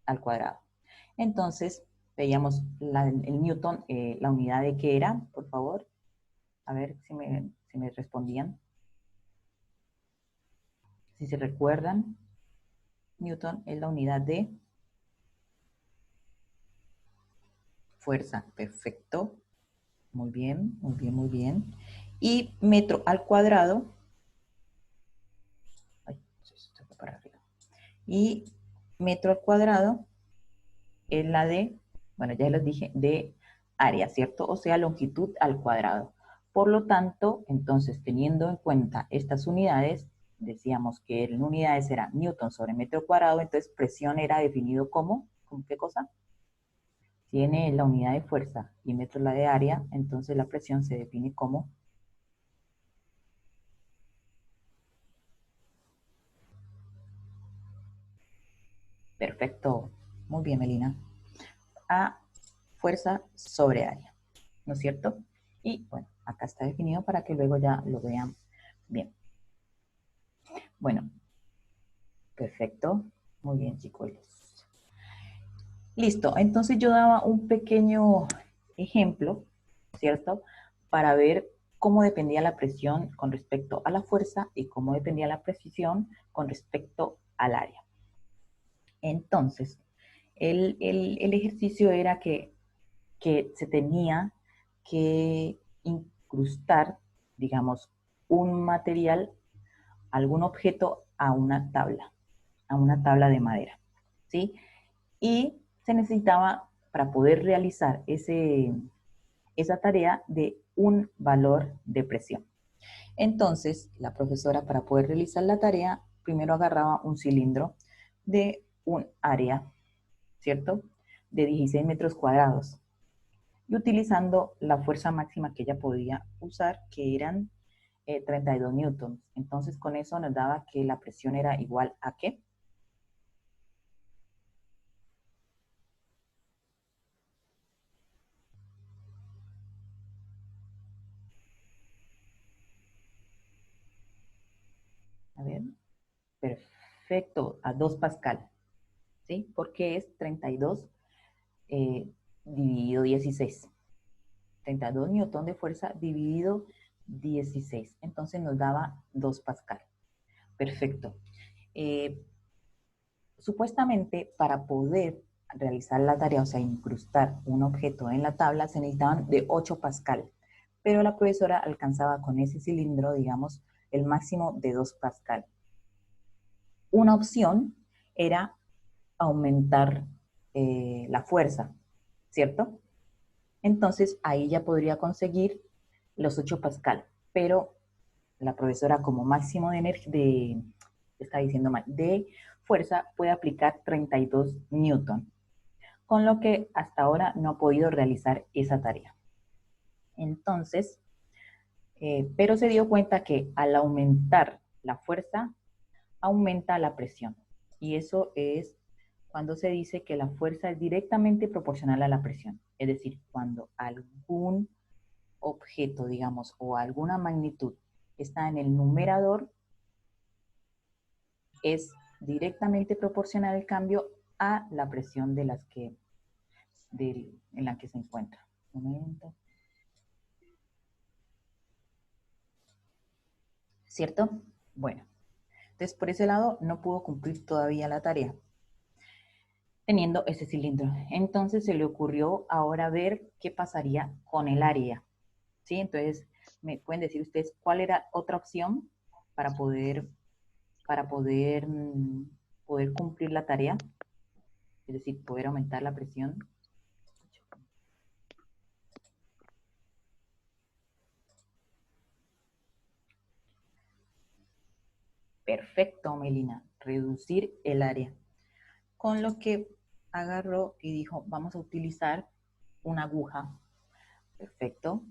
al cuadrado. Entonces, veíamos el newton, la unidad de qué era, por favor. A ver si me respondían. Si se recuerdan, newton es la unidad de fuerza. Perfecto. Muy bien, muy bien, muy bien. Y metro al cuadrado. Ay, se fue para arriba. Y metro al cuadrado es la de, bueno, ya les dije, de área, ¿cierto? O sea, longitud al cuadrado. Por lo tanto, entonces, teniendo en cuenta estas unidades, decíamos que en unidades era newton sobre metro cuadrado, entonces presión era definido como, ¿con qué cosa? Tiene la unidad de fuerza y metro la de área, entonces la presión se define como. Perfecto. Muy bien, Melina. A fuerza sobre área, ¿no es cierto? Y bueno, acá está definido para que luego ya lo vean bien. Bueno, perfecto. Muy bien, chicos. Listo. Entonces yo daba un pequeño ejemplo, ¿cierto? Para ver cómo dependía la presión con respecto a la fuerza y cómo dependía la precisión con respecto al área. Entonces, el ejercicio era que se tenía que incrustar, digamos, un material, algún objeto a una tabla de madera, ¿sí? Y se necesitaba, para poder realizar esa tarea, de un valor de presión. Entonces, la profesora, para poder realizar la tarea, primero agarraba un cilindro de un área, ¿cierto? De 16 metros cuadrados. Y utilizando la fuerza máxima que ella podía usar, que eran 32 newtons. Entonces, con eso nos daba que la presión era igual a ¿qué? A ver, perfecto, a 2 pascal, ¿sí? Porque es 32 dividido 16. 32 newton de fuerza dividido 16. Entonces nos daba 2 pascal. Perfecto. Eh, Supuestamente para poder realizar la tarea, o sea, incrustar un objeto en la tabla, se necesitaban de 8 pascal, pero la profesora alcanzaba con ese cilindro, digamos, el máximo de 2 pascal. Una opción era aumentar la fuerza, ¿cierto? Entonces ahí ya podría conseguir los 8 pascal, pero la profesora como máximo de energía, está diciendo mal, de fuerza puede aplicar 32 newton, con lo que hasta ahora no ha podido realizar esa tarea. Entonces, pero se dio cuenta que al aumentar la fuerza, aumenta la presión. Y eso es cuando se dice que la fuerza es directamente proporcional a la presión. Es decir, cuando algún objeto, digamos, o alguna magnitud está en el numerador, es directamente proporcional el cambio a la presión en la que se encuentra. Un momento. ¿Cierto? Bueno, entonces por ese lado no pudo cumplir todavía la tarea teniendo ese cilindro. Entonces se le ocurrió ahora ver qué pasaría con el área. ¿Sí? Entonces, ¿me pueden decir ustedes cuál era otra opción para poder cumplir la tarea? Es decir, poder aumentar la presión. Perfecto, Melina, reducir el área. Con lo que agarró y dijo, vamos a utilizar una aguja, perfecto,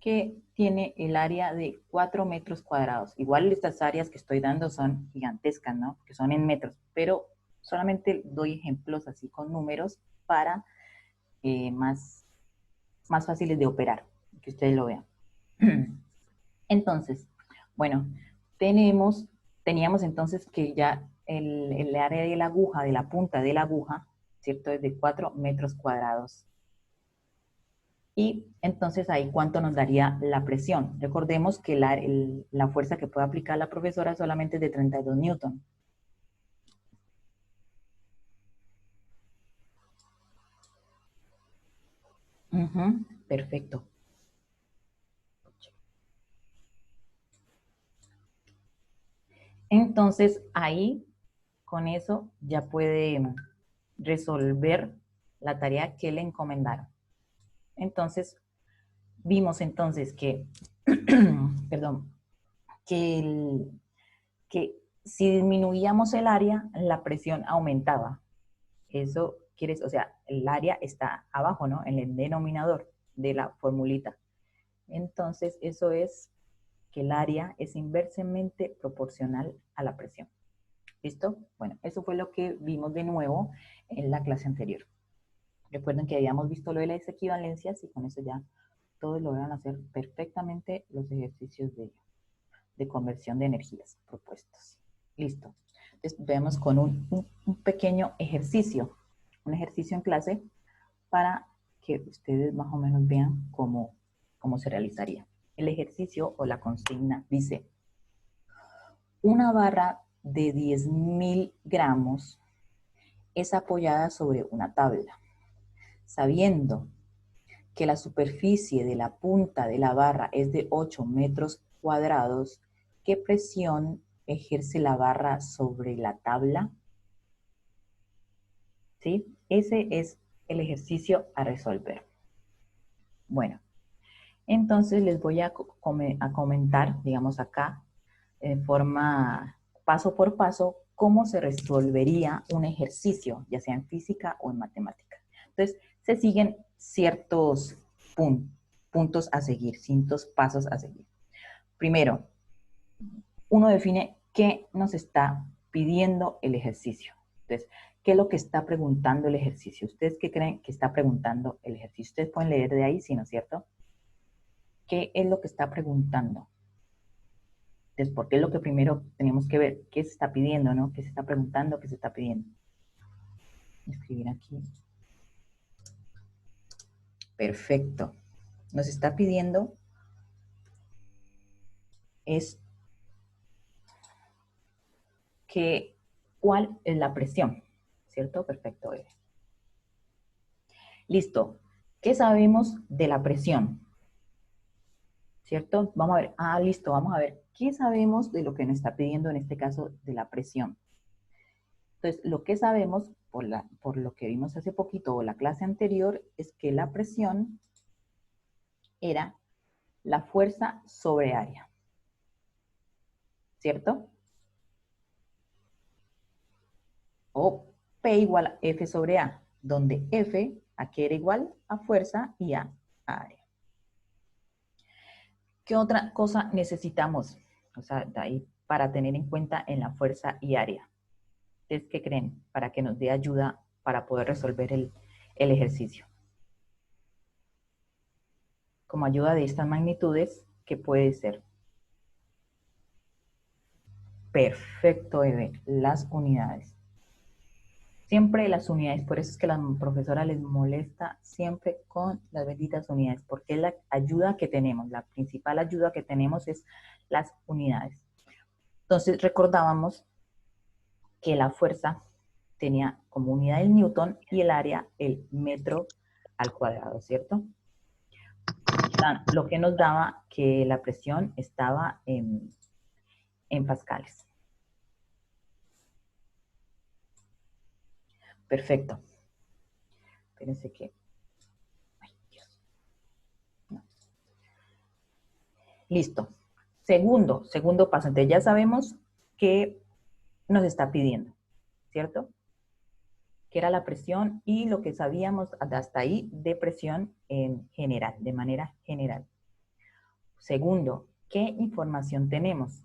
que tiene el área de 4 metros cuadrados. Igual estas áreas que estoy dando son gigantescas, ¿no? Que son en metros, pero solamente doy ejemplos así con números para más fáciles de operar, que ustedes lo vean. Entonces, bueno, teníamos entonces que ya el área de la aguja, de la punta de la aguja, ¿cierto? Es de 4 metros cuadrados. Y entonces ahí, ¿cuánto nos daría la presión? Recordemos que la fuerza que puede aplicar la profesora solamente es de 32 newton. Perfecto. Entonces ahí, con eso, ya puede resolver la tarea que le encomendaron. Entonces, vimos entonces que, perdón, que si disminuíamos el área, la presión aumentaba. Eso quiere, o sea, el área está abajo, ¿no? En el denominador de la formulita. Entonces, eso es que el área es inversamente proporcional a la presión. ¿Listo? Bueno, eso fue lo que vimos de nuevo en la clase anterior. Recuerden que habíamos visto lo de las equivalencias y con eso ya todos lograron hacer perfectamente los ejercicios de conversión de energías propuestos. Listo. Entonces vemos con un pequeño ejercicio, un ejercicio en clase para que ustedes más o menos vean cómo se realizaría. El ejercicio o la consigna dice, una barra de 10.000 gramos es apoyada sobre una tabla. Sabiendo que la superficie de la punta de la barra es de 8 metros cuadrados, ¿qué presión ejerce la barra sobre la tabla? ¿Sí? Ese es el ejercicio a resolver. Bueno, entonces les voy a comentar, digamos acá, en forma paso por paso, cómo se resolvería un ejercicio, ya sea en física o en matemática. Entonces, se siguen ciertos puntos a seguir, ciertos pasos a seguir. Primero, uno define qué nos está pidiendo el ejercicio. Entonces, ¿qué es lo que está preguntando el ejercicio? ¿Ustedes qué creen que está preguntando el ejercicio? Ustedes pueden leer de ahí, ¿sí, no es cierto? ¿Qué es lo que está preguntando? Entonces, porque es lo que primero tenemos que ver, qué se está pidiendo, ¿no? ¿Qué se está preguntando, qué se está pidiendo? Escribir aquí. Perfecto. Nos está pidiendo es que, ¿cuál es la presión? ¿Cierto? Perfecto. Listo. ¿Qué sabemos de la presión? ¿Cierto? Vamos a ver. Ah, listo. Vamos a ver. ¿Qué sabemos de lo que nos está pidiendo en este caso de la presión? Entonces, lo que sabemos por lo que vimos hace poquito o la clase anterior es que la presión era la fuerza sobre área. ¿Cierto? O P igual a F sobre A, donde F aquí era igual a fuerza y A área. ¿Qué otra cosa necesitamos? O sea, de ahí para tener en cuenta en la fuerza y área. ¿Ustedes qué creen? Para que nos dé ayuda para poder resolver el ejercicio. Como ayuda de estas magnitudes, ¿qué puede ser? Perfecto, Eve, las unidades. Siempre las unidades, por eso es que la profesora les molesta siempre con las benditas unidades, porque es la ayuda que tenemos, la principal ayuda que tenemos es las unidades. Entonces recordábamos que la fuerza tenía como unidad el newton y el área el metro al cuadrado, ¿cierto? Lo que nos daba que la presión estaba en pascales. Perfecto. Espérense que... Ay, Dios. No. Listo. Segundo paso. Entonces ya sabemos que nos está pidiendo, ¿cierto? Que era la presión y lo que sabíamos hasta ahí de presión en general, de manera general. Segundo, ¿qué información tenemos?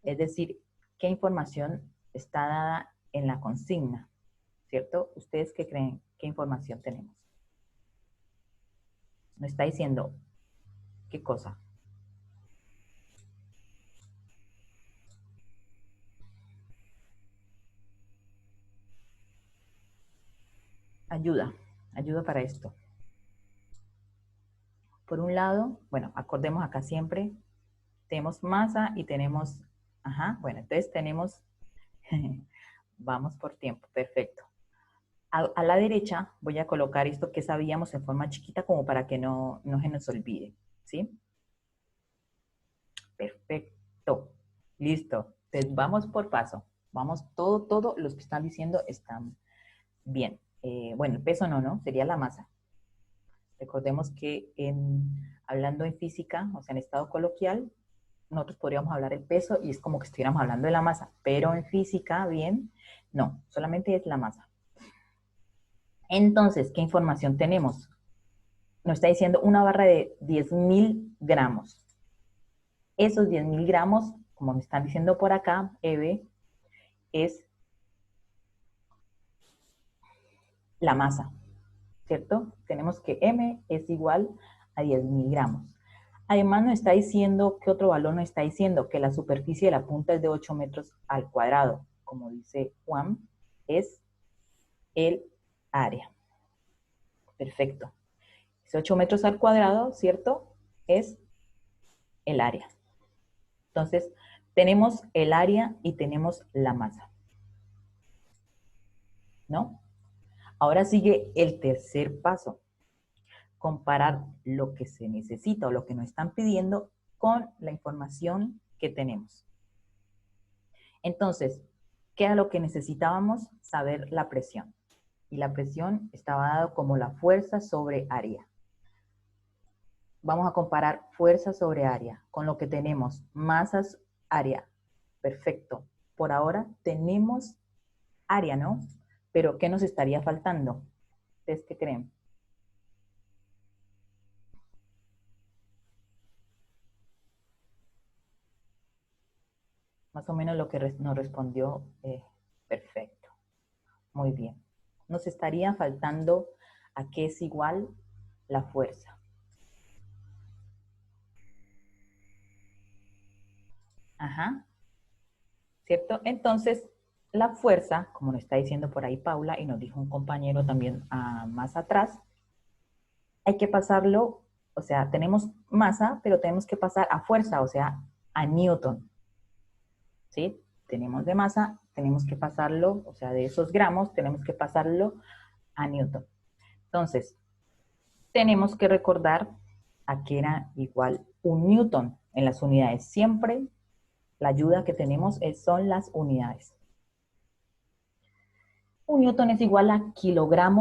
Es decir, ¿qué información está dada en la consigna? ¿Cierto? ¿Ustedes qué creen? ¿Qué información tenemos? Nos está diciendo, ¿qué cosa? ayuda para esto. Por un lado, bueno, acordemos acá siempre, tenemos masa y tenemos, bueno, entonces tenemos, vamos por tiempo, perfecto. A la derecha voy a colocar esto que sabíamos en forma chiquita como para que no se nos olvide, ¿sí? Perfecto, listo. Entonces vamos por paso, vamos todo, los que están diciendo están bien. Bueno, el peso no, sería la masa. Recordemos que hablando en física, o sea, en estado coloquial, nosotros podríamos hablar el peso y es como que estuviéramos hablando de la masa, pero en física, bien, no, solamente es la masa. Entonces, ¿qué información tenemos? Nos está diciendo una barra de 10.000 gramos. Esos 10.000 gramos, como me están diciendo por acá, Eve, es la masa, ¿cierto? Tenemos que M es igual a 10.000 gramos. Además nos está diciendo, ¿qué otro valor nos está diciendo? Que la superficie de la punta es de 8 metros al cuadrado. Como dice Juan, es el área. Perfecto. Es 8 metros al cuadrado, ¿cierto? Es el área. Entonces, tenemos el área y tenemos la masa, ¿no? Ahora sigue el tercer paso. Comparar lo que se necesita o lo que nos están pidiendo con la información que tenemos. Entonces, ¿qué era lo que necesitábamos? Saber la presión. Y la presión estaba dado como la fuerza sobre área. Vamos a comparar fuerza sobre área con lo que tenemos. Masas, área. Perfecto. Por ahora tenemos área, ¿no? Pero ¿qué nos estaría faltando? ¿Ustedes qué creen? Más o menos lo que nos respondió, perfecto. Muy bien. Nos estaría faltando a qué es igual la fuerza. Ajá, ¿cierto? Entonces, la fuerza, como nos está diciendo por ahí Paula, y nos dijo un compañero también más atrás, hay que pasarlo, o sea, tenemos masa, pero tenemos que pasar a fuerza, o sea, a Newton, ¿sí? Tenemos de masa, tenemos que pasarlo, o sea, de esos gramos, tenemos que pasarlo a Newton. Entonces, tenemos que recordar a que era igual un Newton en las unidades. Siempre la ayuda que tenemos son las unidades. Un Newton es igual a kilogramos